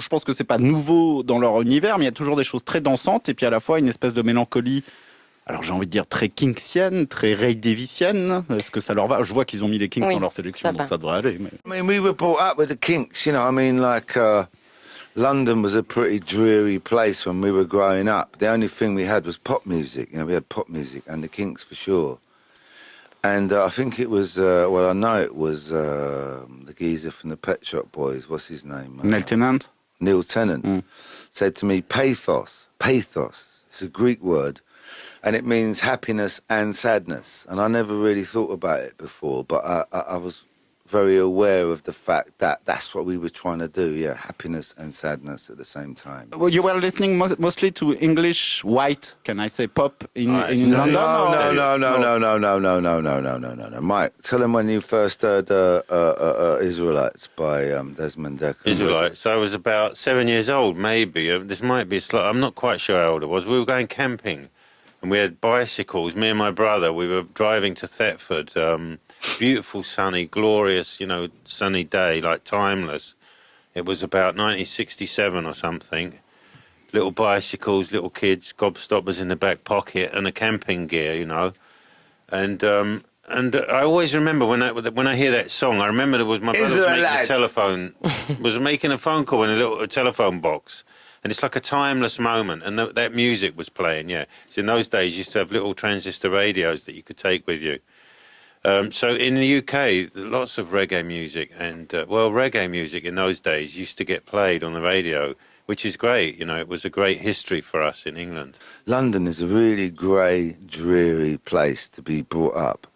je pense que c'est pas nouveau dans leur univers, mais il y a toujours des choses très dansantes et puis à la fois une espèce de mélancolie. Alors j'ai envie de dire très kinksienne, très Ray Davisienne. Est-ce que ça leur va? Je vois qu'ils ont mis les Kinks dans leur sélection, donc ça devrait aller. Mais... I mean, we were brought up with the Kinks, you know. I mean, like London was a pretty dreary place when we were growing up. The only thing we had was pop music. You know, we had pop music and the Kinks for sure. And I think it was, well, I know it was the geezer from the Pet Shop Boys. What's his name? Neil Tennant. Neil Tennant said to me, pathos. It's a Greek word. And it means happiness and sadness. And I never really thought about it before, but I was very aware of the fact that that's what we were trying to do, yeah, happiness and sadness at the same time. Well, you were listening mostly to English white, can I say, pop in London? No. Mike, tell them when you first heard Israelites by Desmond Dekker. Israelites, I was about 7 years old, maybe. This might be slight. I'm not quite sure how old I was. We were going camping. And we had bicycles, me and my brother. We were driving to Thetford. Beautiful, sunny, glorious, you know, sunny day, like timeless. It was about 1967 or something. Little bicycles, little kids, gobstoppers in the back pocket, and a camping gear, you know. And I always remember when I hear that song. I remember there was my brother was making a phone call in a little telephone box. And it's like a timeless moment, and that music was playing, yeah. So in those days, you used to have little transistor radios that you could take with you. So in the UK, lots of reggae music, and, reggae music in those days used to get played on the radio, which is great, you know, it was a great history for us in England. London is a really grey, dreary place to be brought up,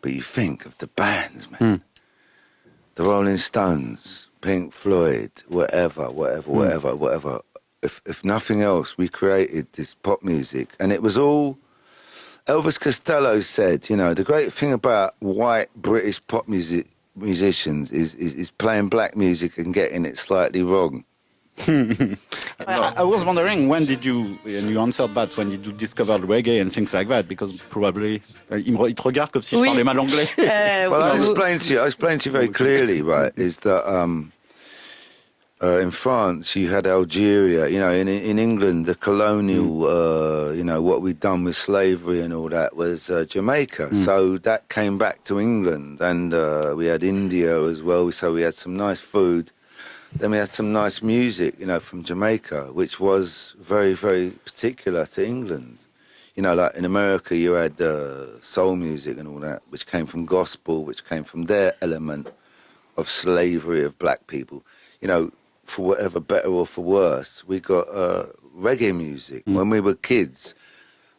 but you think of the bands, man. The Rolling Stones, Pink Floyd, whatever. If nothing else, we created this pop music, and it was all. Elvis Costello said, you know, the great thing about white British pop musicians is playing black music and getting it slightly wrong. I was wondering, when did you, and you answered that, when did you discover reggae and things like that? Because probably, il te regarde comme si je parlais mal anglais. Well, I explained to you very clearly, right, is that in France, you had Algeria, you know, in England, the colonial, you know, what we'd done with slavery and all that was Jamaica. So that came back to England, and we had India as well, so we had some nice food. Then we had some nice music, you know, from Jamaica, which was very, very particular to England. You know, like in America, you had soul music and all that, which came from gospel, which came from their element of slavery of black people. You know, for whatever better or for worse, we got reggae music. When we were kids,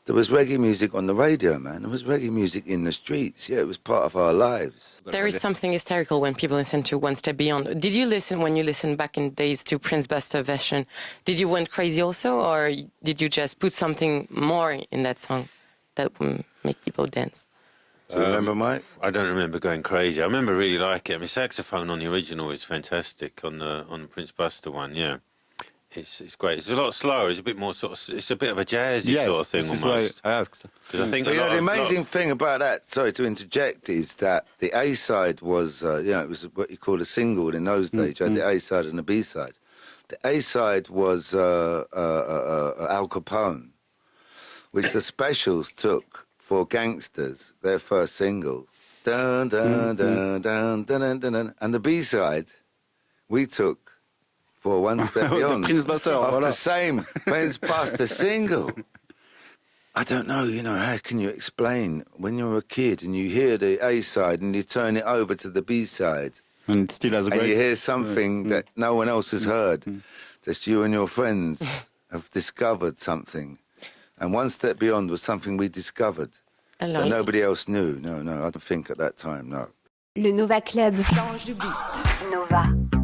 there was reggae music on the radio, man. There was reggae music in the streets. Yeah, it was part of our lives. There is something hysterical when people listen to One Step Beyond. Did you listen, when you listened back in days to Prince Buster version, did you went crazy also, or did you just put something more in that song that would make people dance? Do you remember, Mike? I don't remember going crazy. I remember really liking it. I mean, saxophone on the original is fantastic. On the Prince Buster one, yeah, it's great. It's a lot slower. It's a bit more sort of. It's a bit of a jazzy sort of thing this almost. Is why I asked. Because I think the amazing thing about that, sorry to interject, is that the A side was, you know, it was what you call a single in those days. You had the A side and the B side. The A side was Al Capone, which the Specials took for Gangsters, their first single, dun, dun, dun, dun, dun, dun, dun, and the B-side we took for One Step Beyond, Prince Buster, of the same Prince Buster single. I don't know, you know, how can you explain when you're a kid and you hear the A-side and you turn it over to the B-side and it still has a and you hear something that no one else has heard, just you and your friends have discovered something. And One Step Beyond was something we discovered that nobody else knew. No, I don't think at that time, no. Le Nova Club. Change du beat. Nova.